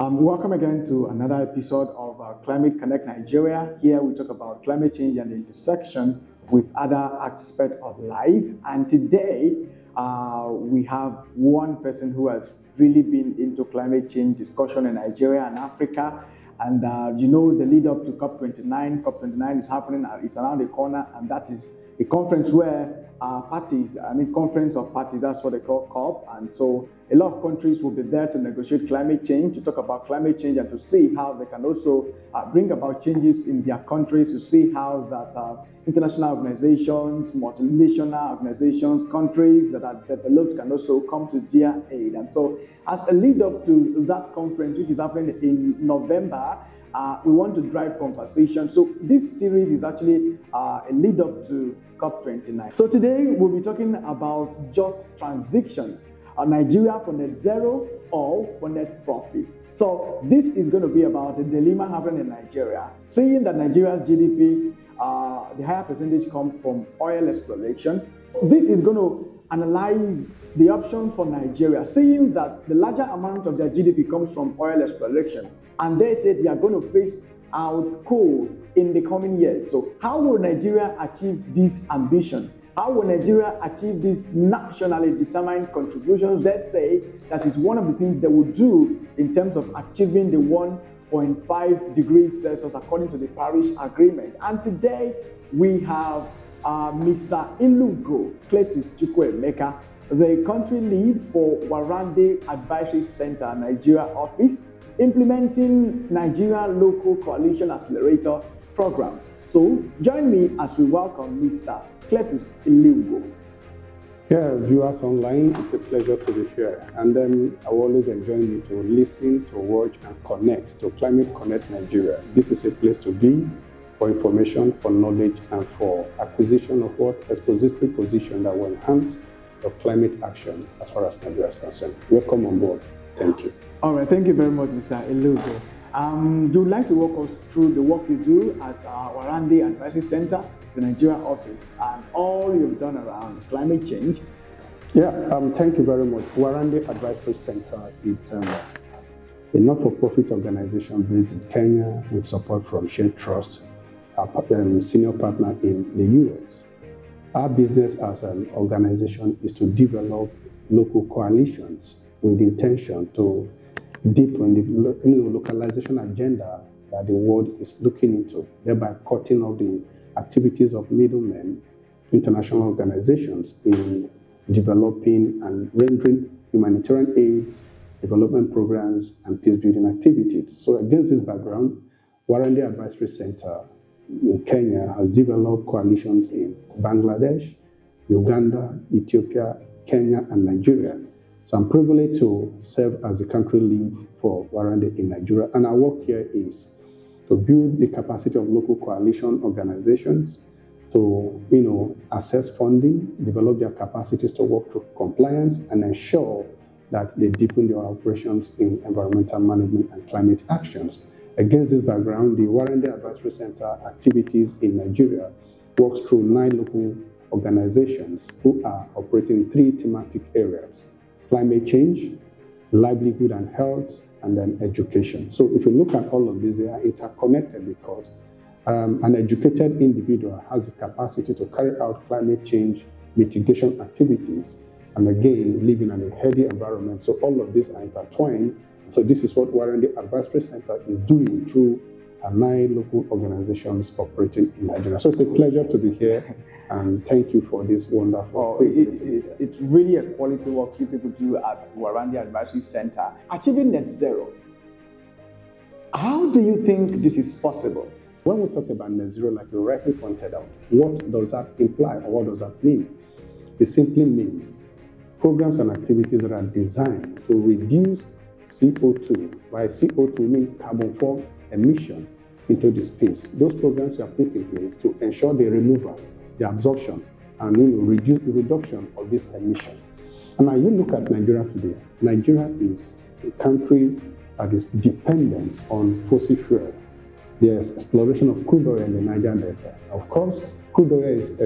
Welcome again to another episode of Climate Connect Nigeria. Here we talk about climate change and the intersection with other aspects of life. And today we have one person who has really been into climate change discussion in Nigeria and Africa. And the lead up to COP29. COP29 is happening, it's around the corner, and that is a conference where conference of parties, that's what they call COP. And so a lot of countries will be there to negotiate climate change, to talk about climate change, and to see how they can also bring about changes in their countries, to see how that international organizations, multinational organizations, countries that are developed can also come to their aid. And so as a lead up to that conference, which is happening in November, we want to drive conversation. So this series is actually a lead up to COP29. So today we'll be talking about just transition, Nigeria for net zero or for net profit. So this is going to be about the dilemma happening in Nigeria. Seeing that Nigeria's GDP, the higher percentage comes from oil exploration. This is going to analyze the options for Nigeria, seeing that the larger amount of their GDP comes from oil exploration, and they said they are going to phase out coal in the coming years. So how will Nigeria achieve this ambition? How will Nigeria achieve these nationally determined contributions? They say that is one of the things they will do in terms of achieving the 1.5 degrees Celsius according to the Paris Agreement. And today we have Mr. Ilugo Cletus Chukwuemeka, the country lead for Warande Advisory Center, Nigeria office, implementing Nigeria Local Coalition Accelerator Program. So join me as we welcome Mr. Cletus Ilugo. Yeah, viewers online, it's a pleasure to be here. And then I always enjoy you to listen, to watch, and connect to Climate Connect Nigeria. This is a place to be for information, for knowledge, and for acquisition of what expository position that will enhance your climate action as far as Nigeria is concerned. Welcome on board. Thank you. All right, thank you very much, Mr. Ilugo. You would like to walk us through the work you do at Warande Advisory Center, the Nigeria office, and all you've done around climate change. Yeah, thank you very much. Warande Advisory Center, it's a not-for-profit organization based in Kenya with support from Share Trust, our senior partner in the US. Our business as an organization is to develop local coalitions with the intention to deepen the localization agenda that the world is looking into, thereby cutting off the activities of middlemen, international organizations in developing and rendering humanitarian aids, development programs, and peace-building activities. So against this background, Warande Advisory Center in Kenya has developed coalitions in Bangladesh, Uganda, Ethiopia, Kenya, and Nigeria. So I'm privileged to serve as the country lead for Warande in Nigeria. And our work here is to build the capacity of local coalition organizations to, assess funding, develop their capacities to work through compliance, and ensure that they deepen their operations in environmental management and climate actions. Against this background, the Warande Advisory Center activities in Nigeria works through 9 local organizations who are operating in 3 thematic areas: climate change, livelihood and health, and then education. So if you look at all of these, they are interconnected because an educated individual has the capacity to carry out climate change mitigation activities and again, living in a healthy environment. So all of these are intertwined. So this is what Warande Advisory Center is doing through 9 local organizations operating in Nigeria. So it's a pleasure to be here, and thank you for this wonderful. It's really a quality work you people do at Warande Advisory Center. Achieving net zero. How do you think this is possible? When we talk about net zero, like you rightly pointed out, what does that imply or what does that mean? It simply means programs and activities that are designed to reduce CO2. By CO2, we mean carbon form emission into the space. Those programs are put in place to ensure the removal, the absorption, and reduce the reduction of this emission. And now you look at Nigeria today. Nigeria is a country that is dependent on fossil fuel. There's exploration of crude oil in the Niger Delta. Of course, crude oil is,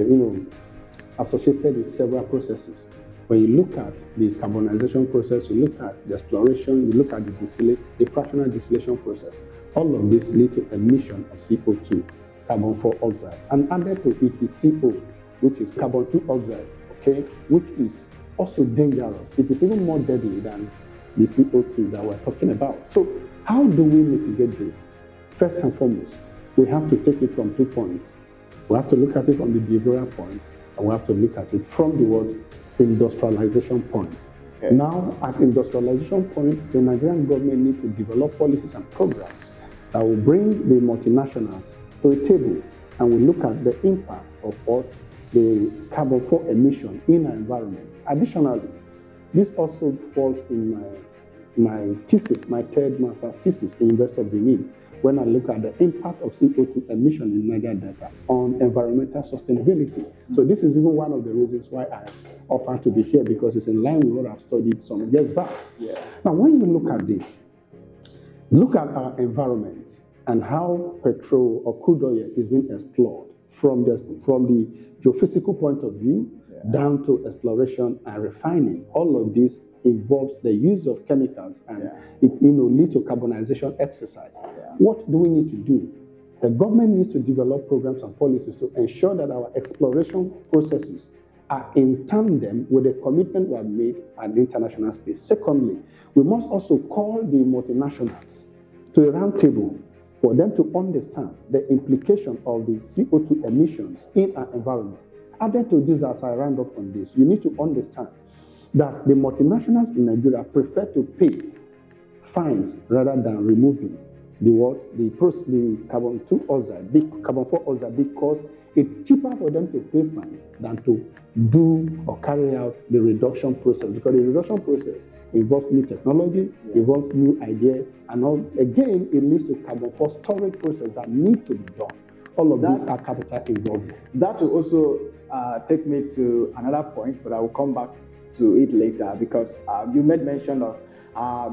associated with several processes. When you look at the carbonization process, you look at the exploration, you look at the fractional distillation process, all of this lead to emission of CO2, carbon 4 oxide. And added to it is CO, which is carbon 2 oxide, okay, which is also dangerous. It is even more deadly than the CO2 that we're talking about. So how do we mitigate this? First and foremost, we have to take it from 2 points. We have to look at it from the behavioral point, and we have to look at it from the word industrialization point. Okay. Now, at industrialization point, the Nigerian government needs to develop policies and programs that will bring the multinationals to a table, and we look at the impact of what the carbon 4 emission in our environment. Additionally, this also falls in my thesis, my third master's thesis in University of Benin, when I look at the impact of CO2 emission in Niger Delta on environmental sustainability. So this is even one of the reasons why I offer to be here, because it's in line with what I've studied some years back. Yeah. Now, when you look at this, look at our environment and how petrol or crude oil is being explored from the geophysical point of view, down to exploration and refining. All of this involves the use of chemicals and it leads to carbonization exercise. What do we need to do? The government needs to develop programs and policies to ensure that our exploration processes are in tandem with the commitment we have made at the international space. Secondly, we must also call the multinationals to a round table for them to understand the implication of the CO2 emissions in our environment. Added to this, as I round off on this, you need to understand that the multinationals in Nigeria prefer to pay fines rather than removing the carbon 2 oxide, carbon 4 oxide, because it's cheaper for them to pay fines than to do or carry out the reduction process, because the reduction process involves new technology, involves new idea, and again, it leads to carbon 4 storage process that need to be done. All of these are capital involved. That will also take me to another point, but I will come back to it later, because you made mention of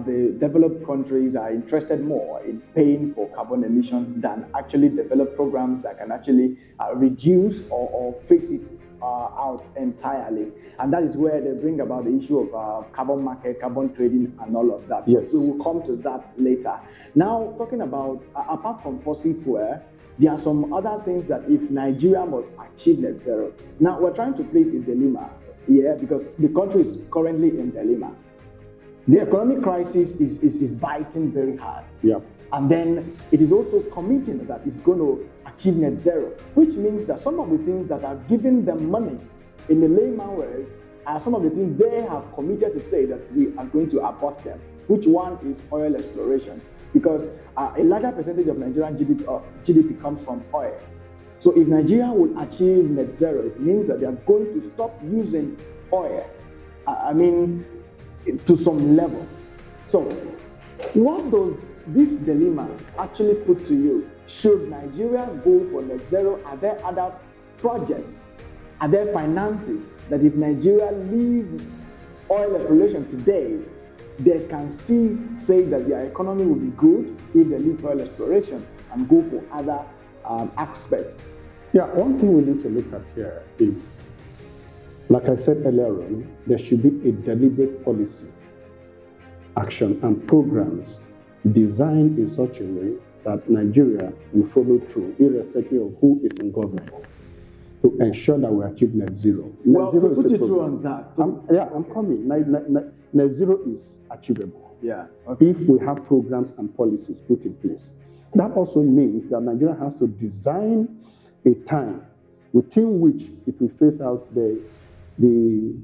the developed countries are interested more in paying for carbon emission than actually develop programs that can actually reduce or phase it out entirely. And that is where they bring about the issue of carbon market, carbon trading, and all of that. Yes. We will come to that later. Now, talking about, apart from fossil fuel, there are some other things that if Nigeria must achieve net zero. Now, we're trying to place a dilemma here because the country is currently in dilemma. The economic crisis is biting very hard. Yeah. And then it is also committing that it's going to achieve net zero, which means that some of the things that are giving them money in the layman words are some of the things they have committed to say that we are going to abort them. Which one is oil exploration? Because a larger percentage of Nigerian GDP comes from oil. So if Nigeria will achieve net zero, it means that they are going to stop using oil. To some level. So what does this dilemma actually put to you? Should Nigeria go for net zero? Are there other projects? Are there finances that if Nigeria leave oil exploration today, they can still say that their economy will be good if they leave oil exploration and go for other aspects? Yeah, one thing we need to look at here is, like I said earlier on, there should be a deliberate policy, action, and programs designed in such a way that Nigeria will follow through, irrespective of who is in government, to ensure that we achieve net zero. Net zero to put you through on that. I'm coming. Net zero is achievable. Yeah. Okay. If we have programs and policies put in place. That also means that Nigeria has to design a time within which it will phase out the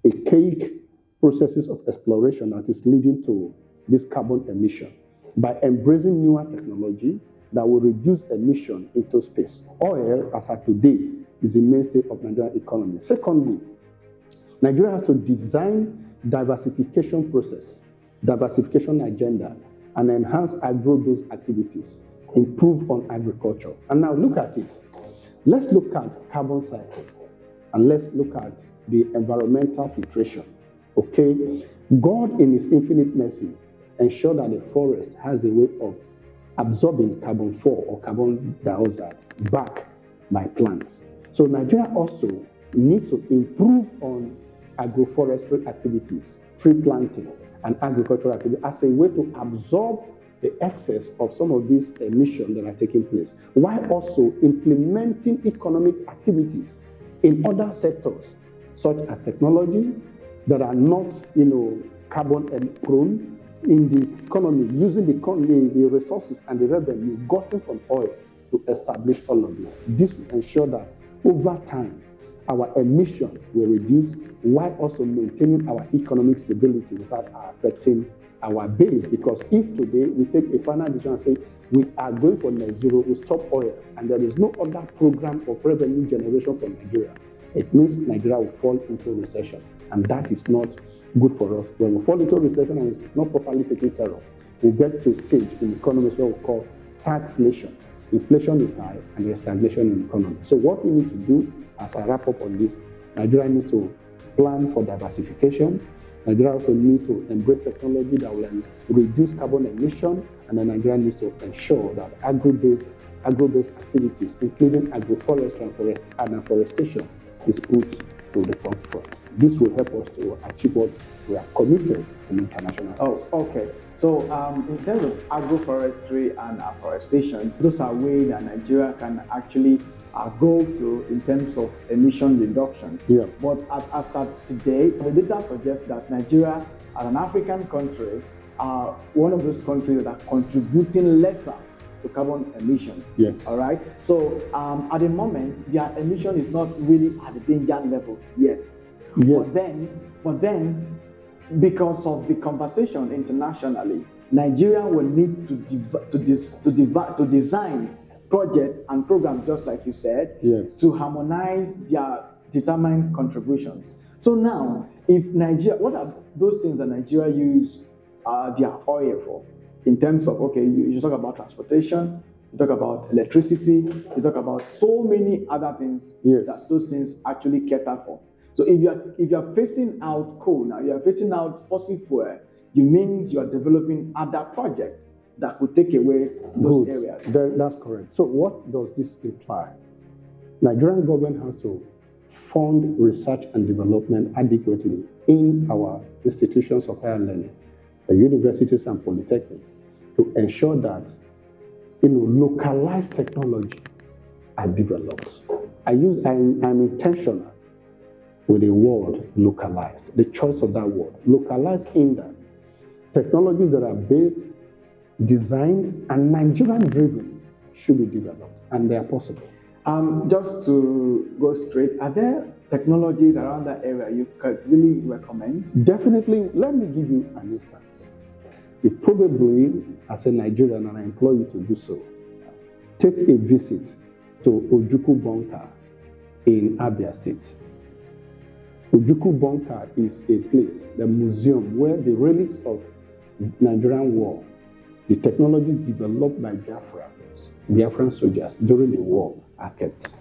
archaic processes of exploration that is leading to this carbon emission by embracing newer technology that will reduce emission into space. Oil, as of today, is the mainstay of Nigerian economy. Secondly, Nigeria has to design diversification process, diversification agenda, and enhance agro-based activities, improve on agriculture. And now look at it. Let's look at carbon cycle. And let's look at the environmental filtration, okay? God, in His infinite mercy, ensured that the forest has a way of absorbing carbon 4 or carbon dioxide back by plants. So Nigeria also needs to improve on agroforestry activities, tree planting, and agricultural activity as a way to absorb the excess of some of these emissions that are taking place, while also implementing economic activities in other sectors, such as technology that are not, carbon prone in the economy, using the resources and the revenue gotten from oil to establish all of this. This will ensure that over time, our emission will reduce while also maintaining our economic stability without affecting our base. Because if today we take a final decision and say we are going for net zero, we stop oil, and there is no other program of revenue generation for Nigeria, it means Nigeria will fall into recession. And that is not good for us. When we fall into recession and it's not properly taken care of, we'll get to a stage in economies where we call stagflation. Inflation is high and there's stagnation in the economy. So what we need to do, as I wrap up on this, Nigeria needs to plan for diversification. Nigeria also needs to embrace technology that will reduce carbon emission, and then Nigeria needs to ensure that agro-based activities, including agroforestry and afforestation, is put to the forefront. This will help us to achieve what we have committed in international space. Oh, okay. So in terms of agroforestry and afforestation, those are ways that Nigeria can actually go to in terms of emission reduction. Yeah. But as of today, the data suggests that Nigeria, as an African country, are one of those countries that are contributing lesser to carbon emission. Yes. All right. So at the moment, their emission is not really at the danger level yet. Yes. But then, because of the conversation internationally, Nigeria will need to design projects and programs, just like you said, yes, to harmonize their determined contributions. So now, if Nigeria, what are those things that Nigeria use their oil for? In terms of, okay, you talk about transportation, you talk about electricity, you talk about so many other things yes, that those things actually cater for. So if you are phasing out coal now, you are phasing out fossil fuel, you mean you are developing other projects that could take away those areas. That's correct. So what does this imply? Nigerian government has to fund research and development adequately in our institutions of higher learning, the universities and polytechnics, to ensure that localized technology are developed. I'm intentional with the word localized, the choice of that word. Localized in that technologies that are based, designed, and Nigerian-driven should be developed, and they are possible. Just to go straight, are there technologies around that area you could really recommend? Definitely. Let me give you an instance. If probably, as a Nigerian, and I implore you to do so, take a visit to Ojukwu Bunker in Abia State. Ojukwu Bunker is a place, the museum, where the relics of Nigerian war, the technologies developed by Biafran soldiers during the war, are kept.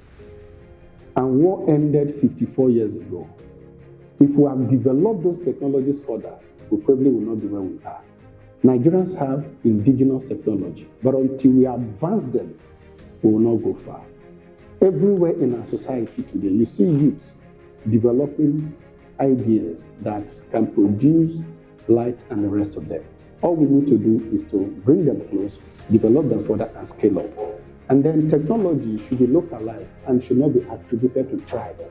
And war ended 54 years ago. If we have developed those technologies further, we probably will not be where we are. Nigerians have indigenous technology, but until we advance them, we will not go far. Everywhere in our society today, you see youths developing ideas that can produce light and the rest of them. All we need to do is to bring them close, develop them further, and scale up. And then technology should be localized and should not be attributed to tribe.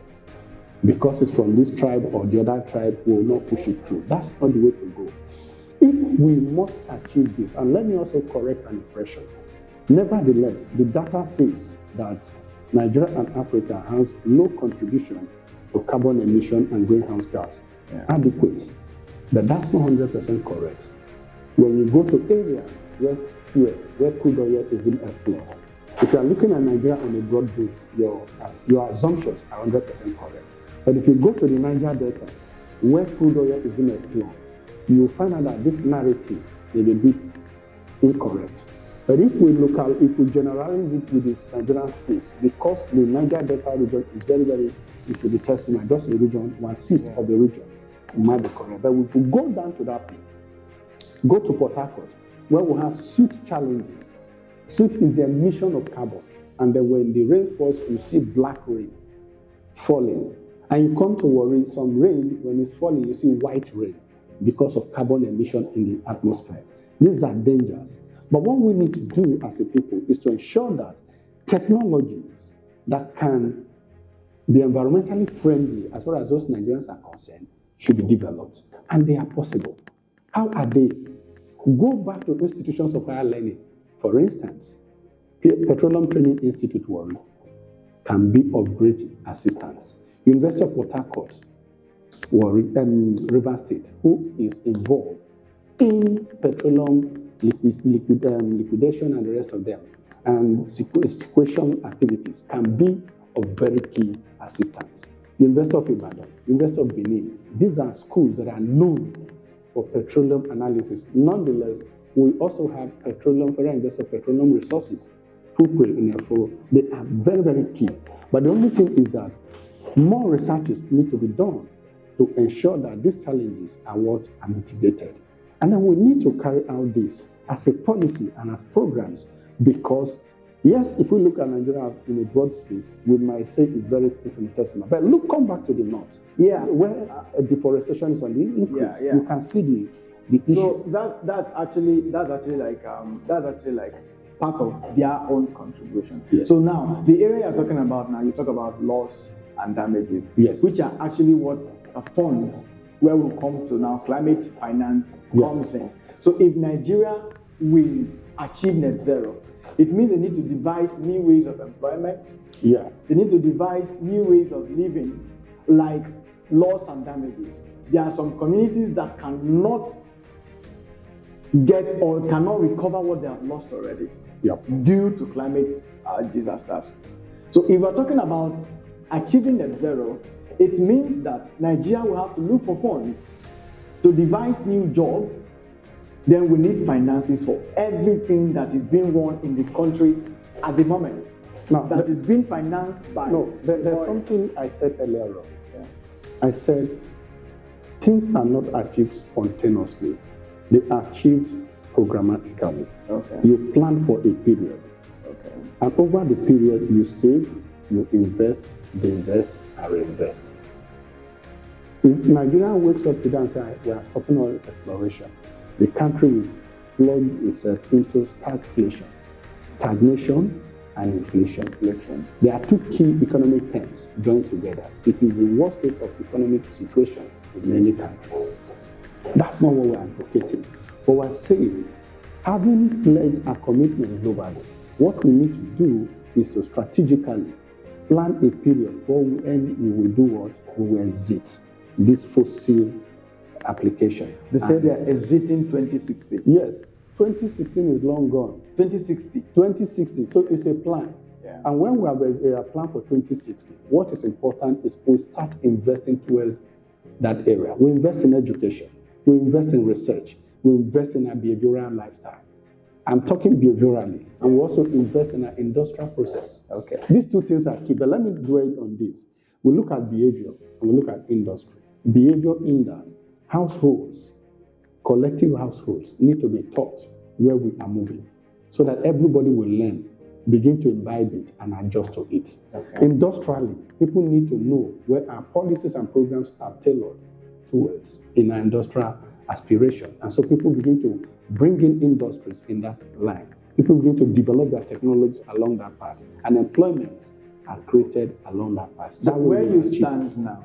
Because it's from this tribe or the other tribe, we will not push it through. That's not the way to go. If we must achieve this, and let me also correct an impression. Nevertheless, the data says that Nigeria and Africa has low contribution to carbon emission and greenhouse gas. Adequate. But that's not 100% correct. When you go to areas where crude oil is being explored, if you are looking at Nigeria on a broad base, your assumptions are 100% correct. But if you go to the Niger Delta, where crude oil is being explored, you will find out that this narrative may be a bit incorrect. But if we generalize it with this Nigerian space, because the Niger Delta region is very, very, if you determine just a region, 1/6 of the region, it might be correct. But if we go down to that place, go to Port Harcourt, where we have soot challenges. Soot is the emission of carbon. And then when the rain falls, you see black rain falling. And you come to worry, some rain, when it's falling, you see white rain because of carbon emission in the atmosphere. These are dangers. But what we need to do as a people is to ensure that technologies that can be environmentally friendly, as far as those Nigerians are concerned, should be developed. And they are possible. How are they? Go back to institutions of higher learning. For instance, Petroleum Training Institute Warri can be of great assistance. University of Port Harcourt, River State, who is involved in petroleum liquidation and the rest of them, and sequestration activities, can be of very key assistance. University of Ibadan, University of Benin, these are schools that are known for petroleum analysis. Nonetheless, we also have Federal University of Petroleum Resources, FUPRE in Efo. They are very, very key. But the only thing is that more researches need to be done to ensure that these challenges are what are mitigated. And then we need to carry out this as a policy and as programs, because yes, if we look at Nigeria in a broad space, we might say it's very infinitesimal. But come back to the north, where deforestation is on the increase. You can see the issue. So that's actually like part of their own contribution. Yes. So now the area you're talking about now, you talk about loss and damages, yes, which are actually what funds where we come to now climate finance comes in. So if Nigeria will achieve net zero, it means they need to devise new ways of employment. Yeah. They need to devise new ways of living, like loss and damages. There are some communities that cannot get or cannot recover what they have lost already due to climate disasters. So if we're talking about achieving net zero, it means that Nigeria will have to look for funds to devise new jobs. Then we need finances for everything that is being run in the country at the moment. Now, that is being financed by... There's something I said earlier on. Yeah. I said, things are not achieved spontaneously. They are achieved programmatically. Okay. You plan for a period. Okay. And over the period, you save, you invest, reinvest, and reinvest. If Nigeria wakes up today and says, we are stopping all exploration, the country will plug itself into stagflation, stagnation, and inflation. There are two key economic terms joined together. It is the worst state of economic situation in any country. That's not what we're advocating. But we're saying, having pledged a commitment globally, what we need to do is to strategically plan a period for when we will do what? We will exit this fossil application. They say they're exiting 2060. Yes, 2016 is long gone. 2060. 2060, so it's a plan. Yeah. And when we have a plan for 2060, what is important is we start investing towards that area. We invest in education, we invest in research, we invest in our behavioral lifestyle. I'm talking behaviorally, and we also invest in our industrial process. Okay. These two things are key, but let me dwell on this. We look at behavior and we look at industry. Behavior in that households, collective households need to be taught where we are moving so that everybody will learn, begin to imbibe it and adjust to it. Okay. Industrially, people need to know where our policies and programs are tailored towards in our industrial aspiration. And so people begin to bring in industries in that line. People begin to develop their technologies along that path, and employments are created along that path. So where you stand now,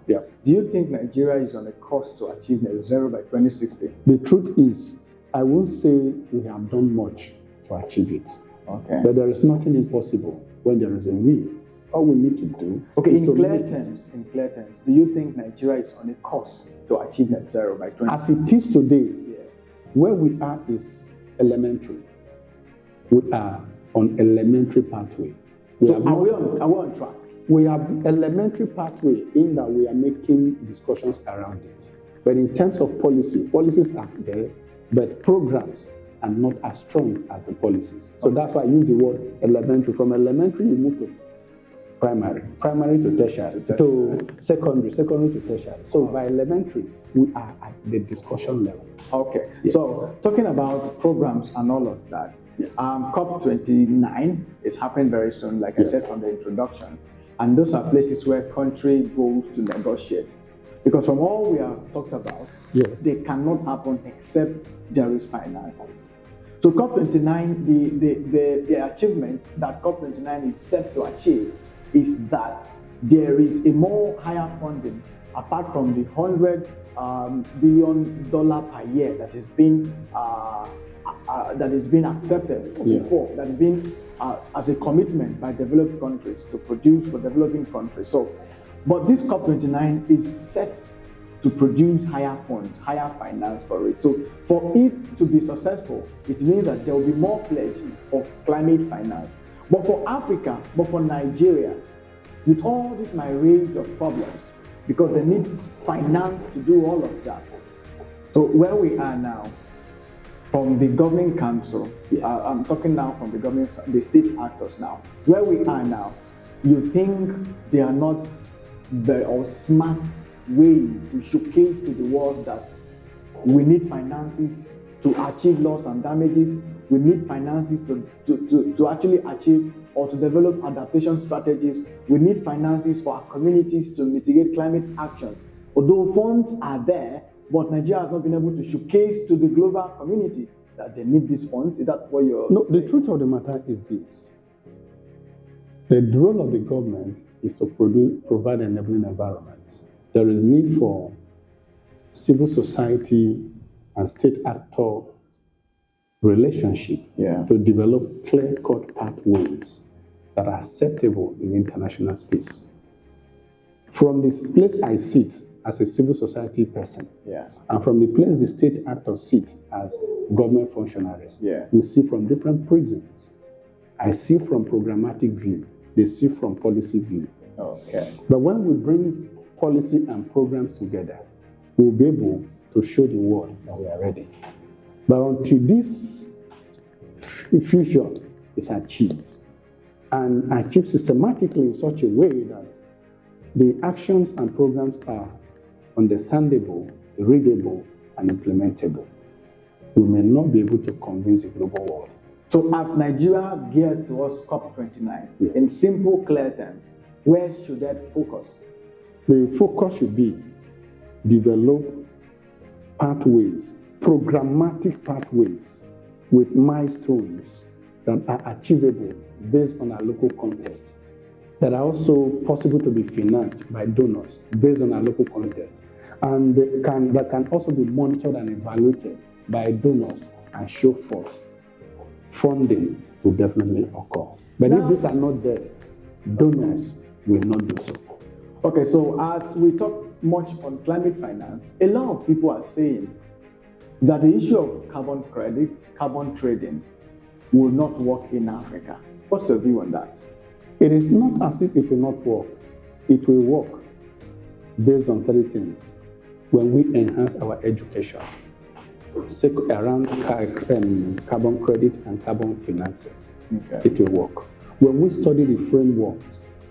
yeah. Do you think Nigeria is on a course to achieve net zero by 2060? The truth is, I won't say we have done much to achieve it. Okay. But there is nothing impossible when there is a will. All we need to do is in clear terms, do you think Nigeria is on a course to achieve net zero by 2060? As it is today, where we are is elementary. We are on elementary pathway. Are we on track? We have elementary pathway in that we are making discussions around it. But in terms of policies are there, but programs are not as strong as the policies. So that's why I use the word elementary. From elementary, you move to primary to tertiary, to secondary to tertiary. So by elementary, we are at the discussion level. Okay. Yes. So talking about programs and all of that, COP29 is happening very soon, like I said from the introduction. and those are places where country goes to negotiate. Because from all we have talked about, they cannot happen except there is finances. So COP29, the achievement that COP29 is set to achieve is that there is a more higher funding apart from the $100 billion per year that is being accepted before, that is being as a commitment by developed countries to produce for developing countries. So, but this COP29 is set to produce higher funds, higher finance for it. So for it to be successful, it means that there will be more pledge of climate finance. But for Africa, but for Nigeria, with all these myriads of problems, because they need finance to do all of that. So where we are now, from the governing council, I'm talking now from the state actors now, where we are now, you think they are not very smart ways to showcase to the world that we need finances to achieve loss and damages, we need finances to actually achieve or to develop adaptation strategies, we need finances for our communities to mitigate climate actions. Although funds are there, but Nigeria has not been able to showcase to the global community that they need these funds. Is that what you're saying? The truth of the matter is this. The role of the government is to provide an enabling environment. There is need for civil society and state actor relationship to develop clear-cut pathways that are acceptable in international space. From this place I sit as a civil society person, and from the place the state actors sit as government functionaries, we see from different prisons. I see from programmatic view, they see from policy view. But when we bring policy and programs together, we'll be able to show the world that we are ready. But until this fusion is achieved, and achieved systematically in such a way that the actions and programs are understandable, readable, and implementable, we may not be able to convince the global world. So as Nigeria gears towards COP29, in simple, clear terms, where should that focus? The focus should be develop pathways, programmatic pathways with milestones that are achievable based on our local context, that are also possible to be financed by donors based on our local context, and that can also be monitored and evaluated by donors and show forth. Funding will definitely occur. But if these are not there, donors will not do so. Okay, so as we talk much on climate finance, a lot of people are saying that the issue of carbon credit, carbon trading, will not work in Africa. What's your view on that? It is not as if it will not work. It will work based on three things. When we enhance our education around carbon credit and carbon financing, it will work. When we study the framework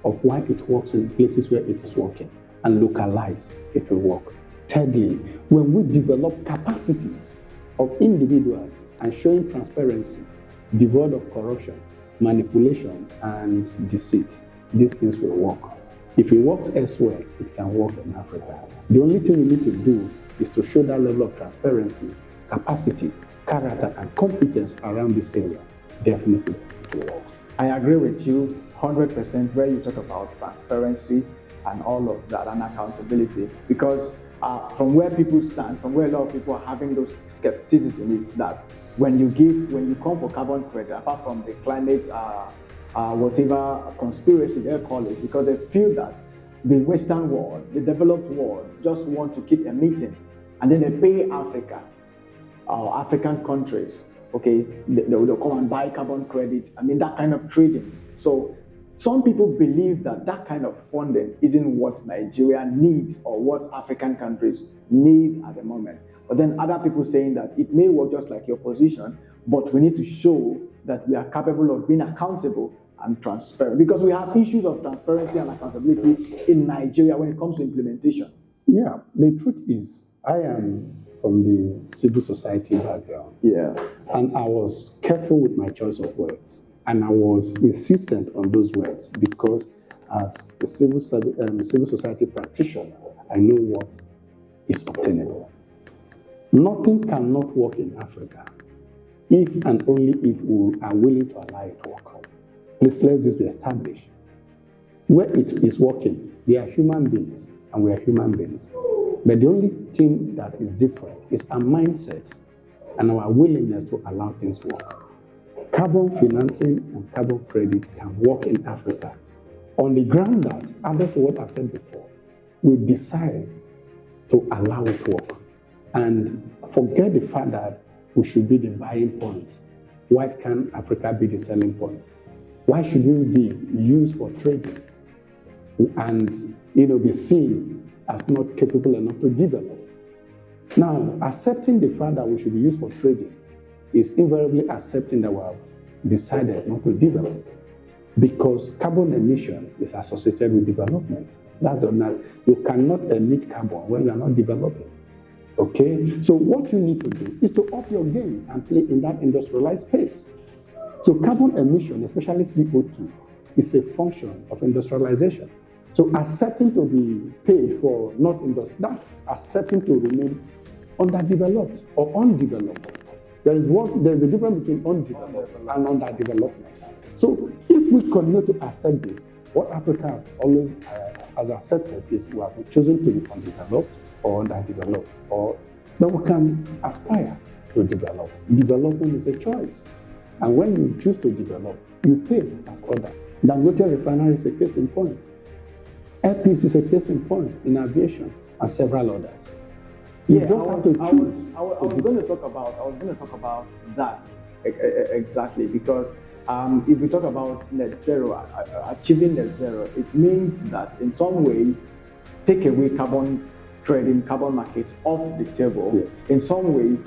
of why it works in places where it is working and localize, it will work. Thirdly, when we develop capacities of individuals and showing transparency, devoid of corruption, manipulation, and deceit, these things will work. If it works elsewhere, it can work in Africa. The only thing we need to do is to show that level of transparency, capacity, character, and competence around this area. Definitely it will work. I agree with you 100% where you talk about transparency and all of that and accountability, because from where people stand, from where a lot of people are having those skepticism is that when you come for carbon credit, apart from the climate, whatever conspiracy they call it, because they feel that the Western world, the developed world, just want to keep emitting, and then they pay Africa, African countries, okay, they'll come and buy carbon credit. I mean, that kind of trading. So some people believe that that kind of funding isn't what Nigeria needs or what African countries need at the moment. But then other people saying that it may work just like your position, but we need to show that we are capable of being accountable and transparent, because we have issues of transparency and accountability in Nigeria when it comes to implementation. Yeah, the truth is, I am from the civil society background. And I was careful with my choice of words. And I was insistent on those words because as a civil society practitioner, I know what is obtainable. Nothing cannot work in Africa if and only if we are willing to allow it to work. Please let this be established. Where it is working, they are human beings and we are human beings. But the only thing that is different is our mindset and our willingness to allow things work. Carbon financing and carbon credit can work in Africa on the ground that, added to what I've said before, we decide to allow it to work and forget the fact that we should be the buying point. Why can't Africa be the selling point? Why should we be used for trading and be seen as not capable enough to develop? Now, accepting the fact that we should be used for trading is invariably accepting that we have decided not to develop, because carbon emission is associated with development. That's not, you cannot emit carbon when you are not developing. Okay? So what you need to do is to up your game and play in that industrialized space. So carbon emission, especially CO2, is a function of industrialization. So accepting to be paid for not industry, that's accepting to remain underdeveloped or undeveloped. There is a difference between undeveloped and underdevelopment. So if we continue to accept this, what Africa has always has accepted is we have chosen to be undeveloped or underdeveloped, but we can aspire to develop. Development is a choice. And when you choose to develop, you pay as order. Dangote refinery is a case in point. Airpeace is a case in point in aviation and several others. You just have to choose. I was going to talk about that exactly, because if we talk about net zero, achieving net zero, it means that in some ways, take away carbon trading, carbon market off the table. Yes. In some ways,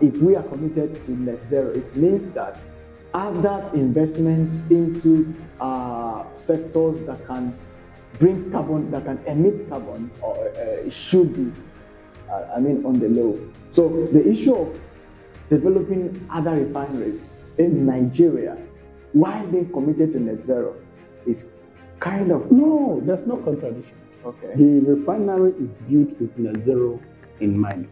if we are committed to net zero, it means that add that investment into sectors that can bring carbon, that can emit carbon, or it should be, on the low. So the issue of developing other refineries in Nigeria while being committed to net zero is kind of... No, there's no contradiction. Okay. The refinery is built with net zero in mind.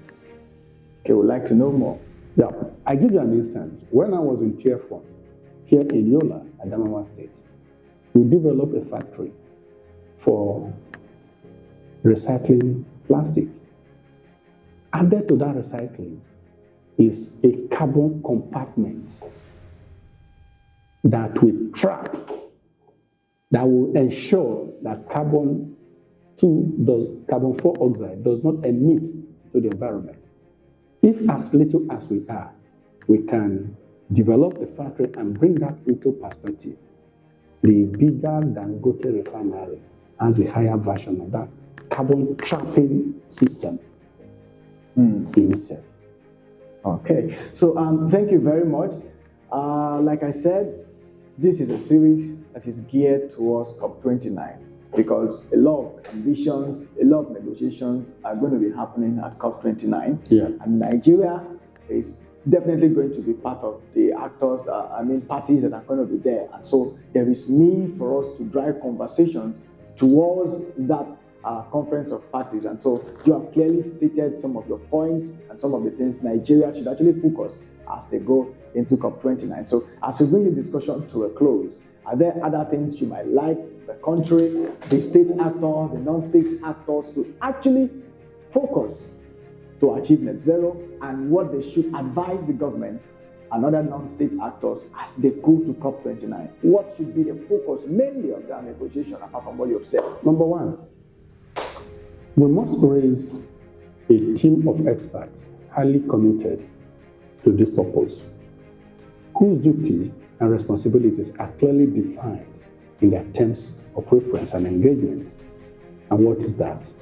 Okay, we'd like to know more. Yeah, I give you an instance. When I was in Tier 4, here in Yola, Adamawa State, we developed a factory for recycling plastic. Added to that recycling is a carbon compartment that will trap, that will ensure that carbon 4 oxide does not emit to the environment. If as little as we are, we can develop a factory and bring that into perspective, the bigger Dangote refinery has a higher version of that carbon trapping system in itself. Okay, so thank you very much. Like I said, this is a series that is geared towards COP29, because a lot of ambitions, a lot of negotiations are going to be happening at COP29. Yeah. And Nigeria is definitely going to be part of the actors, parties that are going to be there. And so there is need for us to drive conversations towards that conference of parties. And so you have clearly stated some of your points and some of the things Nigeria should actually focus as they go into COP29. So as we bring the discussion to a close, are there other things you might like the country, the state actors, the non-state actors to actually focus to achieve net zero, and what they should advise the government and other non-state actors as they go to COP29? What should be the focus mainly of their negotiation apart from what you have said? Number one, we must raise a team of experts highly committed to this purpose, whose duty and responsibilities are clearly defined in their terms of reference and engagement. And what is that?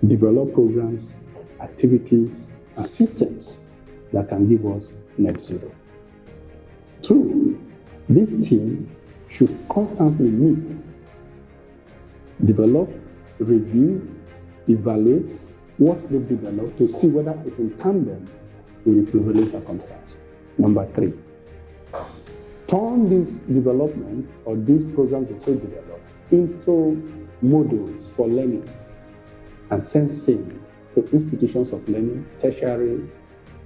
Develop programs, activities, and systems that can give us net zero. Two, this team should constantly meet, develop, review, evaluate what they've developed to see whether it's in tandem with the prevailing circumstance. Number three, turn these developments or these programs also developed into models for learning and sensing to institutions of learning, tertiary,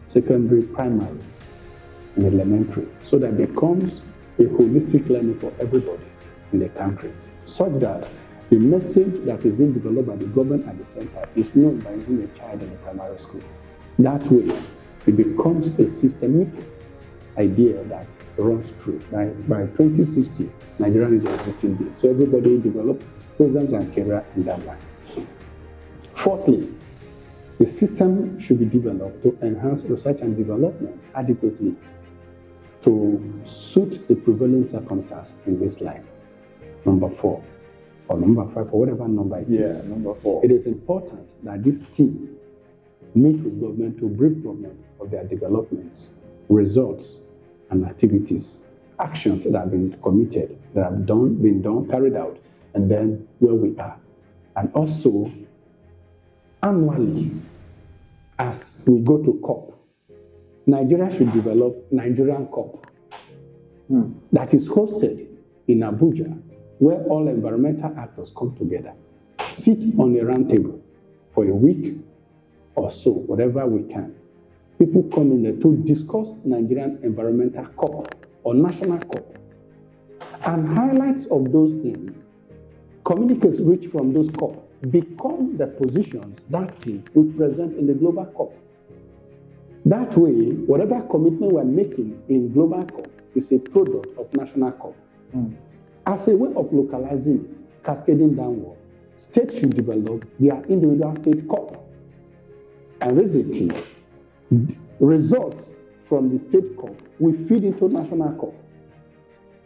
secondary, primary, and elementary, so that it becomes a holistic learning for everybody in the country, such that the message that is being developed by the government at the center is known by even a child in the primary school. That way, it becomes a systemic idea that runs through. By 2060, Nigeria is existing this. So everybody will develop programs and career in that line. Fourthly, the system should be developed to enhance research and development adequately to suit the prevailing circumstance in this line. Number 4, or number 5, or whatever number it is. Number 4. It is important that this team meet with government to brief government of their developments, results, and activities, actions that have been committed, that have been done, carried out, and then where we are. And also, annually, as we go to COP, Nigeria should develop Nigerian COP that is hosted in Abuja, where all environmental actors come together, sit on a round table for a week or so, whatever we can. People come in there to discuss Nigerian environmental COP or national COP. And highlights of those things, communiques reach from those COP, become the positions that team will present in the global COP. That way, whatever commitment we're making in global COP is a product of national COP. As a way of localizing it, cascading downward, states should develop their individual state COP and raise a team. Results from the state COP will feed into national COP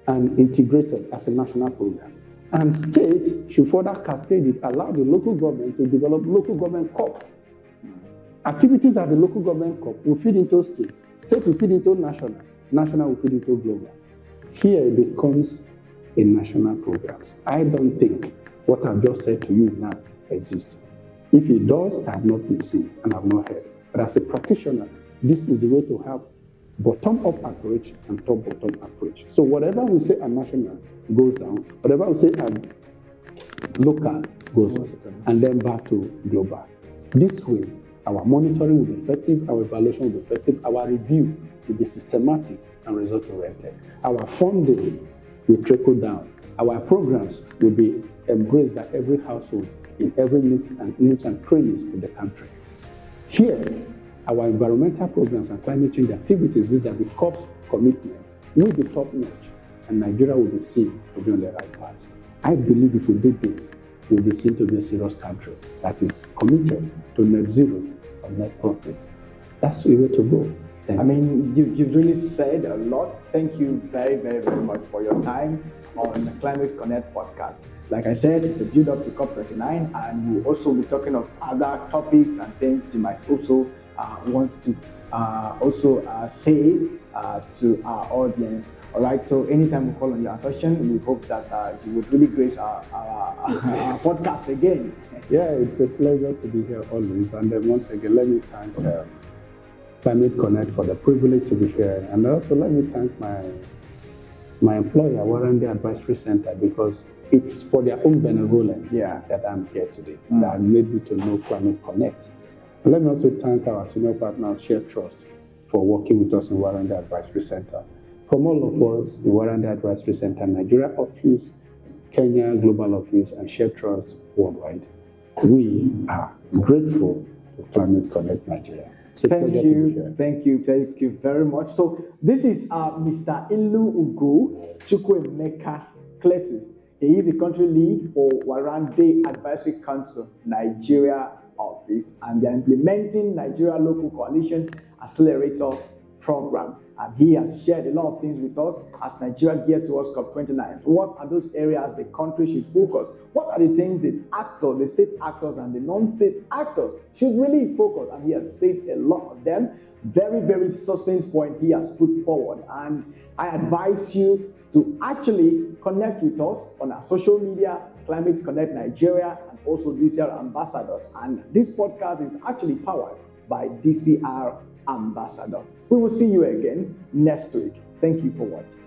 and integrated as a national program. And state should further cascade it, allow the local government to develop local government COP. Activities at the local government COP will feed into state, state will feed into national, national will feed into global. Here it becomes a national programs. I don't think what I've just said to you now exists. If it does, I have not been seen and I have not heard. But as a practitioner, this is the way to have bottom-up approach and top-bottom approach. So whatever we say at national goes down, whatever we say at local goes up, and then back to global. This way, our monitoring will be effective, our evaluation will be effective, our review will be systematic and result-oriented. Our funding will trickle down. Our programs will be embraced by every household in every nooks and crannies of the country. Here, our environmental programs and climate change activities vis-a-vis COP's commitment will be top-notch, and Nigeria will be seen to be on the right path. I believe if we do this, we'll be seen to be a serious country that is committed to net zero or net profit. That's the way to go. I mean, you've really said a lot. Thank you very, very, very much for your time on the Climate Connect podcast. Like I said, it's a build-up to COP29, and we'll also be talking of other topics and things you might also want to say to our audience. All right, so anytime we call on your attention, we hope that you would really grace our podcast again. Yeah, it's a pleasure to be here always. And then once again, let me thank Climate Connect for the privilege to be here. And also let me thank my employer, Warrandy Advisory Center, because it's for their own benevolence that I'm here today, that made me to know Climate Connect. And let me also thank our senior partners, Share Trust, for working with us in Warrandy Advisory Center. From all of us, the Warrandy Advisory Center, Nigeria office, Kenya Global Office, and Share Trust worldwide, we are grateful to Climate Connect Nigeria. Thank you very much. So this is Mr. Ilu Ugo Chukwemeka Cletus. He is the country lead for Warrandy Advisory Council Nigeria office, and they are implementing Nigeria Local Coalition Accelerator Program. And he has shared a lot of things with us as Nigeria gears towards COP29. What are those areas the country should focus? What are the things the actors, the state actors and the non-state actors should really focus? And he has said a lot of them. Very, very succinct point he has put forward. And I advise you to actually connect with us on our social media, Climate Connect Nigeria, and also DCR Ambassadors. And this podcast is actually powered by DCR Ambassador. We will see you again next week. Thank you for watching.